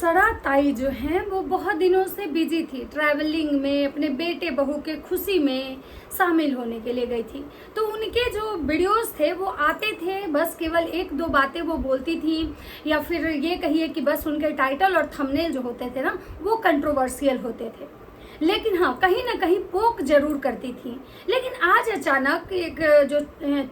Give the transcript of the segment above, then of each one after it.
अप्सरा ताई जो हैं वो बहुत दिनों से बिजी थी, ट्रैवलिंग में अपने बेटे बहू के खुशी में शामिल होने के लिए गई थी। तो उनके जो वीडियोस थे वो आते थे, बस केवल एक दो बातें वो बोलती थी, या फिर ये कहिए कि बस उनके टाइटल और थंबनेल जो होते थे ना वो कंट्रोवर्शियल होते थे। लेकिन हाँ, कहीं ना कहीं पोक जरूर करती थी। लेकिन आज अचानक एक जो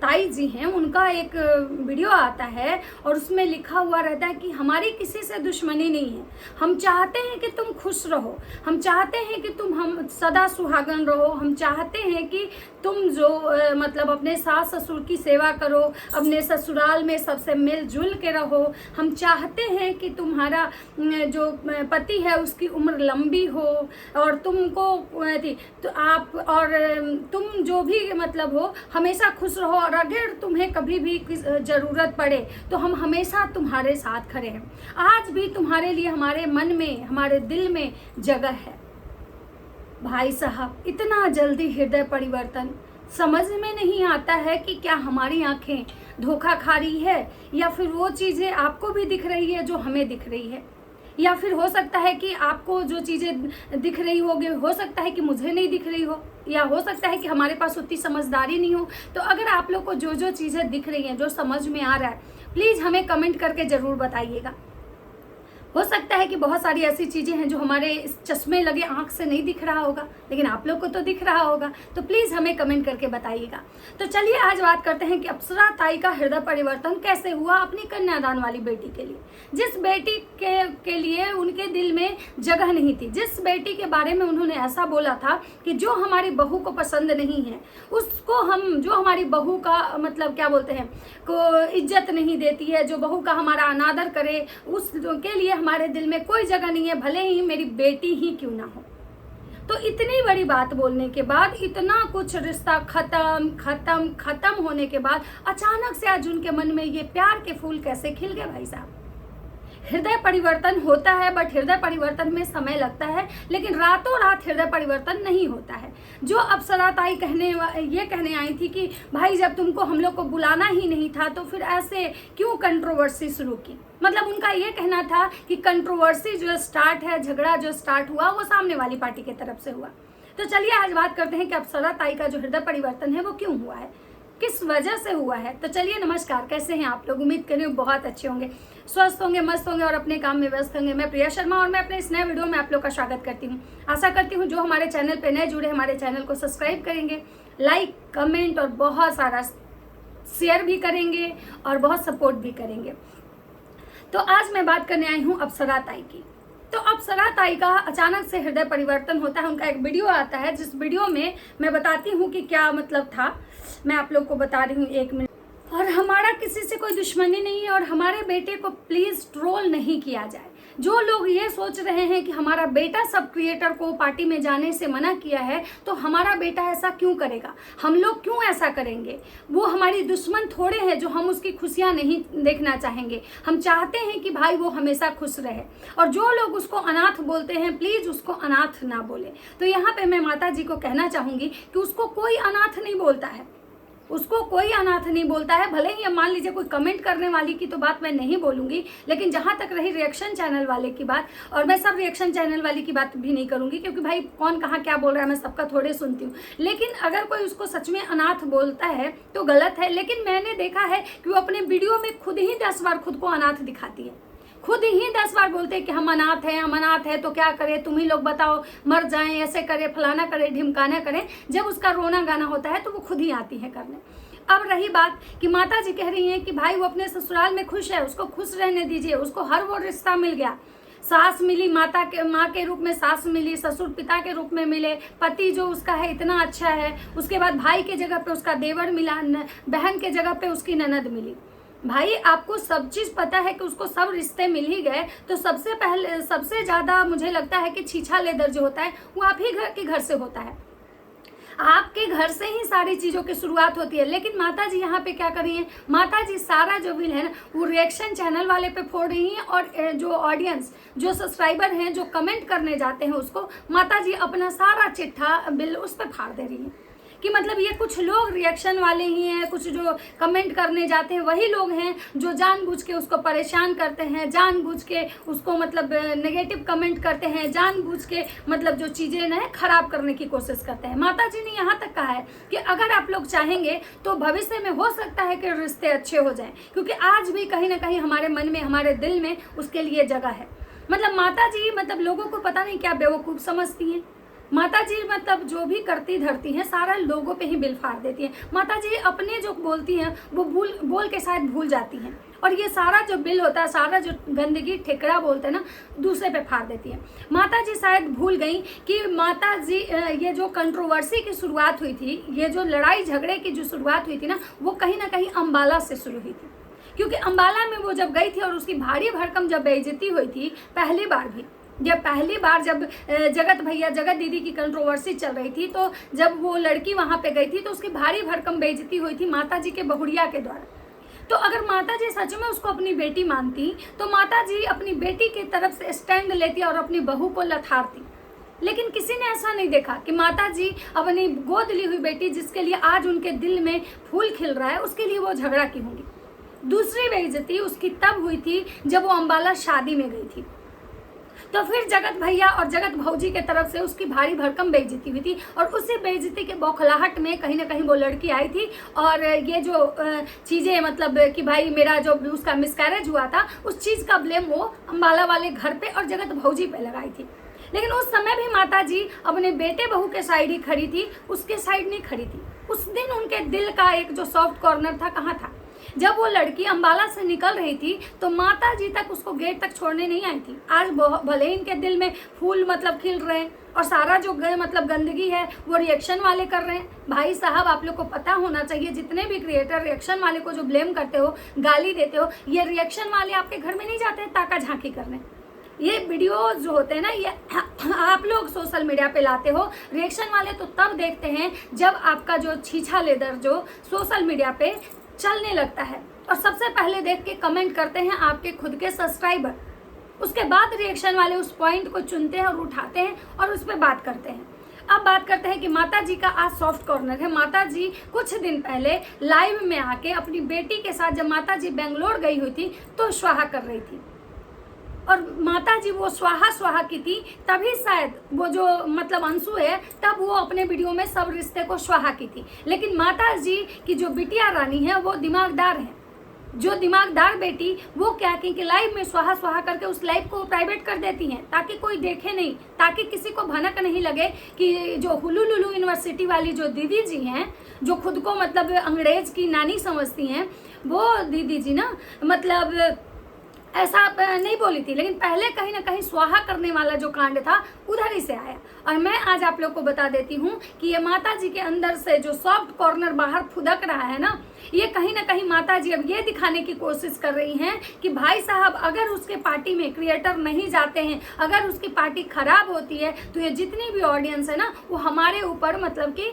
ताई जी हैं उनका एक वीडियो आता है और उसमें लिखा हुआ रहता है कि हमारी किसी से दुश्मनी नहीं है, हम चाहते हैं कि तुम खुश रहो, हम चाहते हैं कि तुम हम सदा सुहागन रहो, हम चाहते हैं कि तुम जो मतलब अपने सास ससुर की सेवा करो, अपने ससुराल में सबसे मिलजुल के रहो, हम चाहते हैं कि तुम्हारा जो पति है उसकी उम्र लंबी हो और तुमको तो आप और तुम जो भी मतलब हो हमेशा खुश रहो, और अगर तुम्हें कभी भी ज़रूरत पड़े तो हम हमेशा तुम्हारे साथ खड़े हैं। आज भी तुम्हारे लिए हमारे मन में, हमारे दिल में जगह है। भाई साहब, इतना जल्दी हृदय परिवर्तन समझ में नहीं आता है कि क्या हमारी आंखें धोखा खा रही है, या फिर वो चीज़ें आपको भी दिख रही है जो हमें दिख रही है, या फिर हो सकता है कि आपको जो चीज़ें दिख रही होगी हो सकता है कि मुझे नहीं दिख रही हो, या हो सकता है कि हमारे पास उतनी समझदारी नहीं हो। तो अगर आप लोग को जो जो चीज़ें दिख रही हैं, जो समझ में आ रहा है, प्लीज़ हमें कमेंट करके ज़रूर बताइएगा। हो सकता है कि बहुत सारी ऐसी चीज़ें हैं जो हमारे इस चश्मे लगे आंख से नहीं दिख रहा होगा, लेकिन आप लोग को तो दिख रहा होगा। तो प्लीज़ हमें कमेंट करके बताइएगा। तो चलिए आज बात करते हैं कि अप्सरा ताई का हृदय परिवर्तन कैसे हुआ अपनी कन्यादान वाली बेटी के लिए, जिस बेटी के लिए उनके दिल में जगह नहीं थी, जिस बेटी के बारे में उन्होंने ऐसा बोला था कि जो हमारी बहू को पसंद नहीं है उसको हम, जो हमारी बहू का मतलब क्या बोलते हैं को इज्जत नहीं देती है, जो बहू का हमारा अनादर करे, उसके लिए हमारे दिल में कोई जगह नहीं है, भले ही मेरी बेटी ही क्यों ना हो। तो इतनी बड़ी बात बोलने के बाद, इतना कुछ रिश्ता खत्म खत्म खत्म होने के बाद अचानक से आज उनके मन में ये प्यार के फूल कैसे खिल गए भाई साहब। हृदय परिवर्तन होता है, बट हृदय परिवर्तन में समय लगता है, लेकिन रातों रात हृदय परिवर्तन नहीं होता है। जो अप्सरा ताई ये कहने आई थी कि भाई जब तुमको हम लोग को बुलाना ही नहीं था तो फिर ऐसे क्यों कंट्रोवर्सी शुरू की, मतलब उनका ये कहना था कि कंट्रोवर्सी जो स्टार्ट है, झगड़ा जो स्टार्ट हुआ वो सामने वाली पार्टी की तरफ से हुआ। तो चलिए आज बात करते हैं कि अप्सरा ताई का जो हृदय परिवर्तन है वो क्यों हुआ है, किस वजह से हुआ है। तो चलिए, नमस्कार, कैसे हैं आप लोग? उम्मीद कर रही हूँ बहुत अच्छे होंगे, स्वस्थ होंगे, मस्त होंगे और अपने काम में व्यस्त होंगे। मैं प्रिया शर्मा और मैं अपने इस नए वीडियो में आप लोग का स्वागत करती हूँ। आशा करती हूँ जो हमारे चैनल पे नए जुड़े हमारे चैनल को सब्सक्राइब करेंगे, लाइक कमेंट और बहुत सारा शेयर भी करेंगे और बहुत सपोर्ट भी करेंगे। तो आज मैं बात करने आई हूँ अप्सरा ताई की। तो अप्सरा ताई का अचानक से हृदय परिवर्तन होता है। उनका एक वीडियो आता है जिस वीडियो में मैं बताती हूँ कि क्या मतलब था। मैं आप लोग को बता रही हूँ, 1 मिनट। और हमारा किसी से कोई दुश्मनी नहीं है, और हमारे बेटे को प्लीज ट्रोल नहीं किया जाए। जो लोग ये सोच रहे हैं कि हमारा बेटा सब क्रिएटर को पार्टी में जाने से मना किया है तो हमारा बेटा ऐसा क्यों करेगा, हम लोग क्यों ऐसा करेंगे, वो हमारी दुश्मन थोड़े हैं जो हम उसकी खुशियां नहीं देखना चाहेंगे। हम चाहते हैं कि भाई वो हमेशा खुश रहे। और जो लोग उसको अनाथ बोलते हैं, प्लीज उसको अनाथ ना बोले। तो यहाँ पे मैं माता जी को कहना चाहूंगी कि उसको कोई अनाथ नहीं बोलता है, उसको कोई अनाथ नहीं बोलता है। भले ही मान लीजिए कोई कमेंट करने वाली की तो बात मैं नहीं बोलूंगी, लेकिन जहां तक रही रिएक्शन चैनल वाले की बात, और मैं सब रिएक्शन चैनल वाली की बात भी नहीं करूंगी क्योंकि भाई कौन कहाँ क्या बोल रहा है मैं सबका थोड़े सुनती हूँ। लेकिन अगर कोई उसको सच में अनाथ बोलता है तो गलत है। लेकिन मैंने देखा है कि वो अपने वीडियो में खुद ही 10 बार खुद को अनाथ दिखाती है, खुद ही 10 बार बोलते हैं कि हम अनाथ हैं, हम अनाथ हैं, तो क्या करें, तुम ही लोग बताओ, मर जाएं, ऐसे करें, फलाना करें, ढिमकाना करें। जब उसका रोना गाना होता है तो वो खुद ही आती है करने। अब रही बात कि माता जी कह रही हैं कि भाई वो अपने ससुराल में खुश है, उसको खुश रहने दीजिए, उसको हर वो रिश्ता मिल गया, सास मिली, माँ के रूप में सास मिली, ससुर पिता के रूप में मिले, पति जो उसका है इतना अच्छा है, उसके बाद भाई के जगह पे उसका देवर मिला, बहन के जगह पे उसकी ननद मिली। भाई आपको सब चीज पता है कि उसको सब रिश्ते मिल ही गए, तो सबसे ज्यादा मुझे लगता है कि छीछा लेदर जो होता है वो आप ही घर से होता है, आपके घर से ही सारी चीजों की शुरुआत होती है। लेकिन माता जी यहाँ पे क्या कर रही हैं, माता जी सारा जो बिल है ना वो रिएक्शन चैनल वाले पे फोड़ रही हैं, और जो ऑडियंस, जो सब्सक्राइबर हैं, जो कमेंट करने जाते हैं उसको माता जी अपना सारा चिट्ठा बिल उस पर फाड़ दे रही हैं कि मतलब ये कुछ लोग रिएक्शन वाले ही हैं, कुछ जो कमेंट करने जाते हैं वही लोग हैं जो जानबूझ के उसको परेशान करते हैं, जानबूझ के उसको मतलब नेगेटिव कमेंट करते हैं, जानबूझ के मतलब जो चीज़ें ना खराब करने की कोशिश करते हैं। माता जी ने यहाँ तक कहा है कि अगर आप लोग चाहेंगे तो भविष्य में हो सकता है कि रिश्ते अच्छे हो जाएं, क्योंकि आज भी कहीं ना कहीं हमारे मन में, हमारे दिल में उसके लिए जगह है। मतलब माता जी मतलब लोगों को पता नहीं क्या बेवकूफ़ समझती हैं। माता जी मतलब जो भी करती धरती हैं सारा लोगों पे ही बिल फाड़ देती हैं। माता जी अपने जो बोलती हैं वो बोल के शायद भूल जाती हैं, और ये सारा जो बिल होता है, सारा जो गंदगी ठेकड़ा बोलते हैं ना, दूसरे पे फाड़ देती है। माता जी शायद भूल गई कि माता जी ये जो कंट्रोवर्सी की शुरुआत हुई थी, ये जो लड़ाई झगड़े की जो शुरुआत हुई थी ना, वो कहीं ना कहीं अम्बाला से शुरू हुई थी। क्योंकि अम्बाला में वो जब गई थी और उसकी भारी भरकम जब बेइज्जती हुई थी, पहली बार जब जगत दीदी की कंट्रोवर्सी चल रही थी, तो जब वो लड़की वहाँ पे गई थी तो उसकी भारी भरकम बेइज्जती हुई थी माता जी के बहुड़िया के द्वारा। तो अगर माता जी सच में उसको अपनी बेटी मानती तो माता जी अपनी बेटी की तरफ से स्टैंड लेती और अपनी बहू को लथाड़ती। लेकिन किसी ने ऐसा नहीं देखा कि माता जी अपनी गोद ली हुई बेटी, जिसके लिए आज उनके दिल में फूल खिल रहा है, उसके लिए वो झगड़ा की होंगी। दूसरी बेइज्जती उसकी तब हुई थी जब वो अम्बाला शादी में गई थी, तो फिर जगत भैया और जगत भौजी के तरफ से उसकी भारी भरकम बेइज्जती हुई थी, और उसी बेइज्जती के बौखलाहट में कहीं ना कहीं वो लड़की आई थी और ये जो चीज़ें मतलब कि भाई मेरा जो उसका मिसकैरेज हुआ था, उस चीज़ का ब्लेम वो अम्बाला वाले घर पे और जगत भौजी पे लगाई थी। लेकिन उस समय भी माता जी अपने बेटे बहू के साइड ही खड़ी थी, उसके साइड नहीं खड़ी थी। उस दिन उनके दिल का एक जो सॉफ्ट कॉर्नर था कहाँ था? जब वो लड़की अम्बाला से निकल रही थी तो माता जी तक उसको गेट तक छोड़ने नहीं आई थी। आज भले ही इनके दिल में फूल मतलब खिल रहे हैं और सारा जो मतलब गंदगी है वो रिएक्शन वाले कर रहे हैं। भाई साहब, आप लोग को पता होना चाहिए, जितने भी क्रिएटर रिएक्शन वाले को जो ब्लेम करते हो, गाली देते हो, ये रिएक्शन वाले आपके घर में नहीं जाते हैं ताका झांकी करने। ये वीडियो जो होते हैं ना, ये आप लोग सोशल मीडिया पे लाते हो। रिएक्शन वाले तो तब देखते हैं जब आपका जो छीछा लेदर जो सोशल मीडिया पे चलने लगता है, और सबसे पहले देख के कमेंट करते हैं आपके खुद के सब्सक्राइबर। उसके बाद रिएक्शन वाले उस पॉइंट को चुनते हैं और उठाते हैं और उस पर बात करते हैं। अब बात करते हैं कि माता जी का आज सॉफ्ट कॉर्नर है। माता जी कुछ दिन पहले लाइव में आके अपनी बेटी के साथ, जब माता जी बेंगलोर गई हुई थी, तो स्वाहा कर रही थी, और माता जी वो स्वाहा की थी, तभी शायद वो जो मतलब अंशु है, तब वो अपने वीडियो में सब रिश्ते को स्वाहा की थी। लेकिन माता जी की जो बिटिया रानी है वो दिमागदार है। जो दिमागदार बेटी, वो क्या की कि लाइव में स्वाहा करके उस लाइव को प्राइवेट कर देती हैं, ताकि कोई देखे नहीं, ताकि किसी को भनक नहीं लगे कि जो हुलुलुलु यूनिवर्सिटी वाली जो दीदी जी हैं, जो खुद को मतलब अंग्रेज की नानी समझती हैं, वो दीदी जी ना मतलब ऐसा नहीं बोली थी। लेकिन पहले कहीं ना कहीं स्वाहा करने वाला जो कांड था उधर ही से आया। और मैं आज आप लोग को बता देती हूँ कि ये माता जी के अंदर से जो सॉफ्ट कॉर्नर बाहर फुदक रहा है ना, ये कहीं ना कहीं माता जी अब ये दिखाने की कोशिश कर रही हैं कि भाई साहब, अगर उसके पार्टी में क्रिएटर नहीं जाते हैं, अगर उसकी पार्टी खराब होती है, तो ये जितनी भी ऑडियंस है ना, वो हमारे ऊपर मतलब कि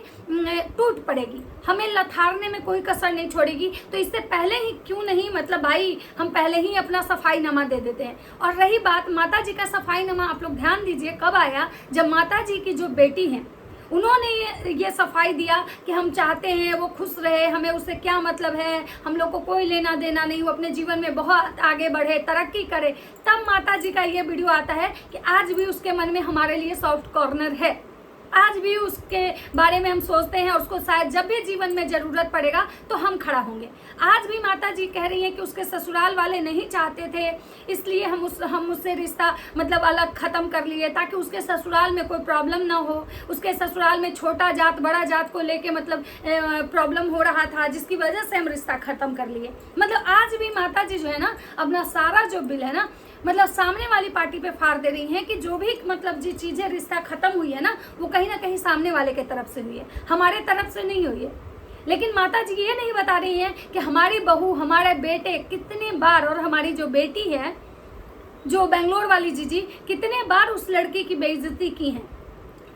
टूट पड़ेगी, हमें लथाड़ने में कोई कसर नहीं छोड़ेगी। तो इससे पहले ही क्यों नहीं मतलब भाई हम पहले ही अपना सफाईनामा दे देते हैं। और रही बात माता जी का सफाईनामा, आप लोग ध्यान दीजिए कब आया, जब माता जी की जो बेटी हैं उन्होंने ये सफाई दिया कि हम चाहते हैं वो खुश रहे, हमें उससे क्या मतलब है, हम लोग को कोई लेना देना नहीं, वो अपने जीवन में बहुत आगे बढ़े, तरक्की करे। तब माता जी का ये वीडियो आता है कि आज भी उसके मन में हमारे लिए सॉफ्ट कॉर्नर है, आज भी उसके बारे में हम सोचते हैं, और उसको शायद जब भी जीवन में ज़रूरत पड़ेगा तो हम खड़ा होंगे। आज भी माता जी कह रही हैं कि उसके ससुराल वाले नहीं चाहते थे, इसलिए हम उससे रिश्ता मतलब अलग ख़त्म कर लिए, ताकि उसके ससुराल में कोई प्रॉब्लम ना हो। उसके ससुराल में छोटा जात बड़ा जात को लेके मतलब प्रॉब्लम हो रहा था, जिसकी वजह से हम रिश्ता ख़त्म कर लिए। मतलब आज भी माता जी जो है ना, अपना सारा जो बिल है ना, मतलब सामने वाली पार्टी पे फाड़ दे रही हैं कि जो भी मतलब जी चीज़ें रिश्ता ख़त्म हुई है ना, वो कहीं ना कहीं सामने वाले के तरफ से हुई है, हमारे तरफ से नहीं हुई है। लेकिन माता जी ये नहीं बता रही हैं कि हमारी बहू, हमारे बेटे कितने बार, और हमारी जो बेटी है जो बेंगलोर वाली जीजी, कितने बार उस लड़की की बेइज्जती की है,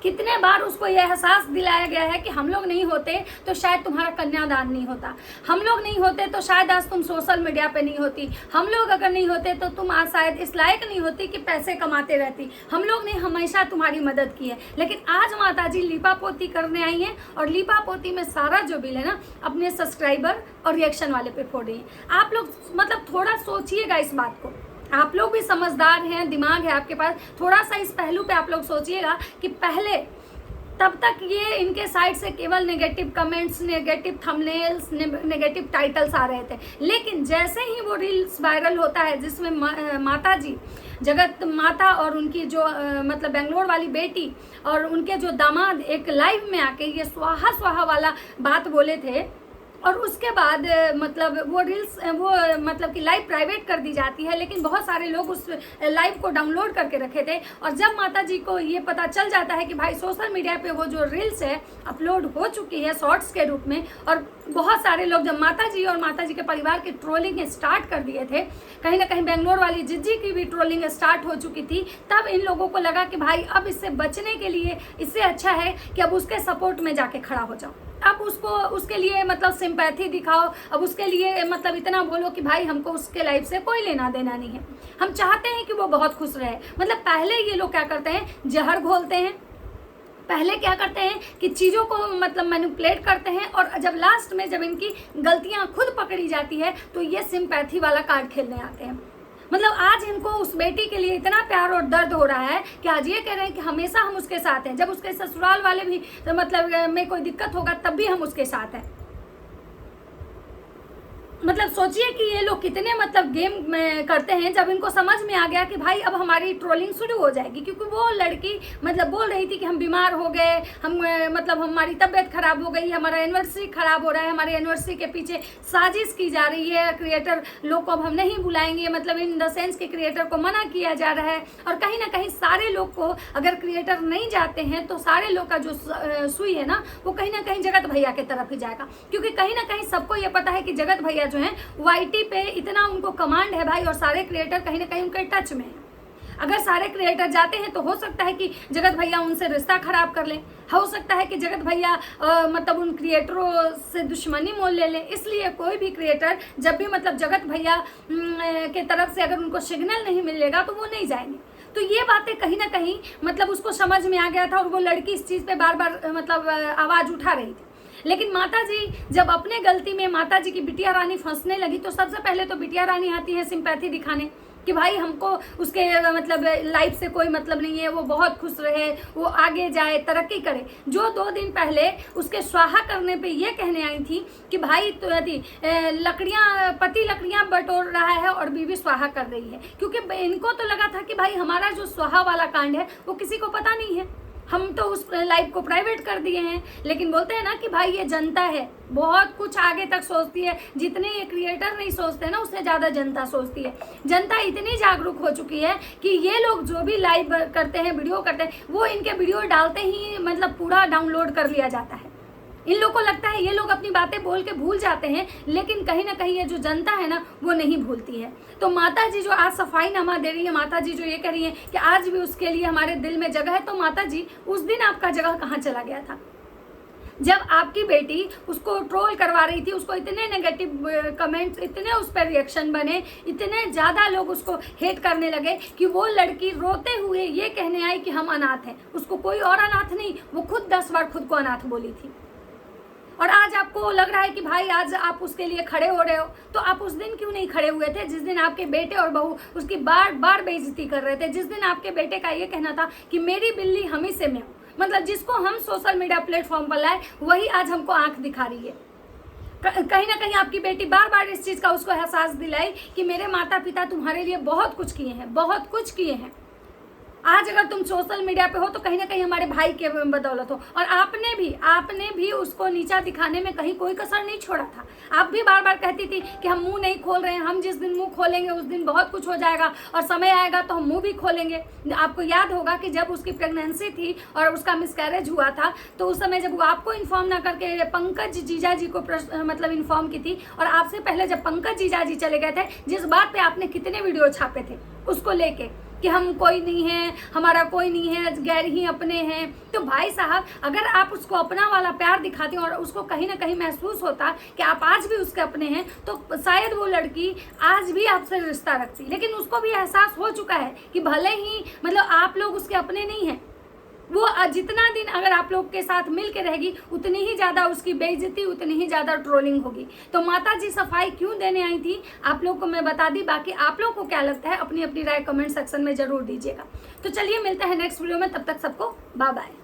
कितने बार उसको यह एहसास दिलाया गया है कि हम लोग नहीं होते तो शायद तुम्हारा कन्यादान नहीं होता, हम लोग नहीं होते तो शायद आज तुम सोशल मीडिया पे नहीं होती, हम लोग अगर नहीं होते तो तुम आज शायद इस लायक नहीं होती कि पैसे कमाते रहती, हम लोग ने हमेशा तुम्हारी मदद की है। लेकिन आज माता जी लीपा पोती करने आई हैं और लीपा पोती में सारा जो बिल है ना अपने सब्सक्राइबर और रिएक्शन वाले पे फोड़ रही है। आप लोग मतलब थोड़ा सोचिएगा इस बात को, आप लोग भी समझदार हैं, दिमाग है आपके पास, थोड़ा सा इस पहलू पे आप लोग सोचिएगा कि पहले तब तक ये इनके साइड से केवल negative comments, negative thumbnails, negative titles आ रहे थे। लेकिन जैसे ही वो रील्स वायरल होता है जिसमें माता जी, जगत माता और उनकी जो मतलब बेंगलोर वाली बेटी और उनके जो दामाद एक लाइव में आके ये स्वाहा स्वाहा वाला बात बोले थे और उसके बाद मतलब वो रील्स वो मतलब कि लाइव प्राइवेट कर दी जाती है, लेकिन बहुत सारे लोग उस लाइव को डाउनलोड करके रखे थे। और जब माता जी को ये पता चल जाता है कि भाई सोशल मीडिया पे वो जो रील्स है अपलोड हो चुकी है शॉर्ट्स के रूप में, और बहुत सारे लोग जब माता जी और माता जी के परिवार की ट्रोलिंग स्टार्ट कर दिए थे, कहीं ना कहीं बेंगलोर वाली जिज्जी की भी ट्रोलिंग स्टार्ट हो चुकी थी, तब इन लोगों को लगा कि भाई अब इससे बचने के लिए इससे अच्छा है कि अब उसके सपोर्ट में जाके खड़ा हो जाओ, अब उसको उसके लिए मतलब सिंपैथी दिखाओ, अब उसके लिए मतलब इतना बोलो कि भाई हमको उसके लाइफ से कोई लेना देना नहीं है, हम चाहते हैं कि वो बहुत खुश रहे। मतलब पहले ये लोग क्या करते हैं, जहर घोलते हैं, पहले क्या करते हैं कि चीज़ों को मतलब मैनिपुलेट करते हैं, और जब लास्ट में जब इनकी गलतियां खुद पकड़ी जाती है तो ये सिंपैथी वाला कार्ड खेलने आते हैं। मतलब आज इनको उस बेटी के लिए इतना प्यार और दर्द हो रहा है कि आज ये कह रहे हैं कि हमेशा हम उसके साथ हैं, जब उसके ससुराल वाले भी तो मतलब में कोई दिक्कत होगा तब भी हम उसके साथ हैं। मतलब सोचिए कि ये लोग कितने मतलब गेम में करते हैं। जब इनको समझ में आ गया कि भाई अब हमारी ट्रोलिंग शुरू हो जाएगी, क्योंकि वो लड़की मतलब बोल रही थी कि हम बीमार हो गए, हम मतलब हमारी तबीयत खराब हो गई, हमारा एनिवर्सरी खराब हो रहा है, हमारे एनिवर्सरी के पीछे साजिश की जा रही है, क्रिएटर लोग को अब हम नहीं बुलाएंगे, मतलब इन द सेंस के क्रिएटर को मना किया जा रहा है। और कहीं ना कहीं सारे लोग को अगर क्रिएटर नहीं जाते हैं तो सारे लोग का जो सुई है ना वो कहीं ना कहीं जगत भैया की तरफ ही जाएगा, क्योंकि कहीं ना कहीं सबको ये पता है कि जगत भैया जो है वाईटी पे इतना उनको कमांड है भाई, और सारे क्रिएटर कहीं ना कहीं उनके टच में है। अगर सारे क्रिएटर जाते हैं तो हो सकता है कि जगत भैया उनसे रिश्ता खराब कर लें, हो सकता है कि जगत भैया मतलब उन क्रिएटरों से दुश्मनी मोल ले लें। इसलिए कोई भी क्रिएटर जब भी मतलब जगत भैया के तरफ से अगर उनको सिग्नल नहीं मिलेगा तो वो नहीं जाएंगे। तो ये बातें कहीं ना कहीं मतलब उसको समझ में आ गया था, और वो लड़की इस चीज़ पे बार बार मतलब आवाज़ उठा रही थी। लेकिन माता जी जब अपने गलती में माता जी की बिटिया रानी फंसने लगी तो सबसे पहले तो बिटिया रानी आती है सिंपैथी दिखाने कि भाई हमको उसके मतलब लाइफ से कोई मतलब नहीं है, वो बहुत खुश रहे, वो आगे जाए, तरक्की करे। जो 2 दिन पहले उसके स्वाहा करने पे ये कहने आई थी कि भाई तो लकड़ियाँ पति लकड़ियाँ बटोर रहा है और बीवी स्वाहा कर रही है, क्योंकि इनको तो लगा था कि भाई हमारा जो स्वाहा वाला कांड है वो किसी को पता नहीं है, हम तो उस लाइव को प्राइवेट कर दिए हैं। लेकिन बोलते हैं ना कि भाई ये जनता है, बहुत कुछ आगे तक सोचती है, जितने ये क्रिएटर नहीं सोचते ना उससे ज़्यादा जनता सोचती है। जनता इतनी जागरूक हो चुकी है कि ये लोग जो भी लाइव करते हैं, वीडियो करते हैं, वो इनके वीडियो डालते ही मतलब पूरा डाउनलोड कर लिया जाता है। इन लोगों को लगता है ये लोग अपनी बातें बोल के भूल जाते हैं, लेकिन कहीं ना कहीं ये जो जनता है ना वो नहीं भूलती है। तो माता जी जो आज सफाईनामा दे रही है, माता जी जो ये कह रही है कि आज भी उसके लिए हमारे दिल में जगह है, तो माता जी उस दिन आपका जगह कहाँ चला गया था जब आपकी बेटी उसको ट्रोल करवा रही थी, उसको इतने नेगेटिव कमेंट्स, इतने उस पर रिएक्शन बने, इतने ज़्यादा लोग उसको हेट करने लगे कि वो लड़की रोते हुए ये कहने आई कि हम अनाथ हैं। उसको कोई और अनाथ नहीं, वो खुद 10 बार खुद को अनाथ बोली थी। और आज आपको लग रहा है कि भाई आज आप उसके लिए खड़े हो रहे हो, तो आप उस दिन क्यों नहीं खड़े हुए थे जिस दिन आपके बेटे और बहू उसकी बार बार बेइज्जती कर रहे थे, जिस दिन आपके बेटे का ये कहना था कि मेरी बिल्ली हम ही से में हो। मतलब जिसको हम सोशल मीडिया प्लेटफॉर्म पर लाए वही आज हमको आंख दिखा रही है। कहीं ना कहीं आपकी बेटी बार बार इस चीज़ का उसको एहसास दिलाई कि मेरे माता पिता तुम्हारे लिए बहुत कुछ किए हैं, बहुत कुछ किए हैं। आज अगर तुम सोशल मीडिया पे हो तो कहीं ना कहीं हमारे भाई के बदौलत हो, और आपने भी उसको नीचा दिखाने में कहीं कोई कसर नहीं छोड़ा था। आप भी बार बार कहती थी कि हम मुंह नहीं खोल रहे हैं, हम जिस दिन मुंह खोलेंगे उस दिन बहुत कुछ हो जाएगा और समय आएगा तो हम मुंह भी खोलेंगे। आपको याद होगा कि जब उसकी प्रेगनेंसी थी और उसका मिसकैरेज हुआ था तो उस समय जब वो आपको इन्फॉर्म ना करके पंकज जीजा जी को मतलब इन्फॉर्म की थी, और आपसे पहले जब पंकज जीजा जी चले गए थे, जिस बात पे आपने कितने वीडियो छापे थे उसको लेके कि हम कोई नहीं है, हमारा कोई नहीं है, गैर ही अपने हैं। तो भाई साहब, अगर आप उसको अपना वाला प्यार दिखाते हैं और उसको कहीं ना कहीं महसूस होता कि आप आज भी उसके अपने हैं, तो शायद वो लड़की आज भी आपसे रिश्ता रखती। लेकिन उसको भी एहसास हो चुका है कि भले ही मतलब आप लोग उसके अपने नहीं हैं, वो जितना दिन अगर आप लोग के साथ मिल के रहेगी उतनी ही ज़्यादा उसकी बेइज्जती, उतनी ही ज़्यादा ट्रोलिंग होगी। तो माता जी सफाई क्यों देने आई थी आप लोग को मैं बता दी। बाकी आप लोग को क्या लगता है अपनी अपनी राय कमेंट सेक्शन में ज़रूर दीजिएगा। तो चलिए मिलते हैं नेक्स्ट वीडियो में, तब तक सबको बाय बाय।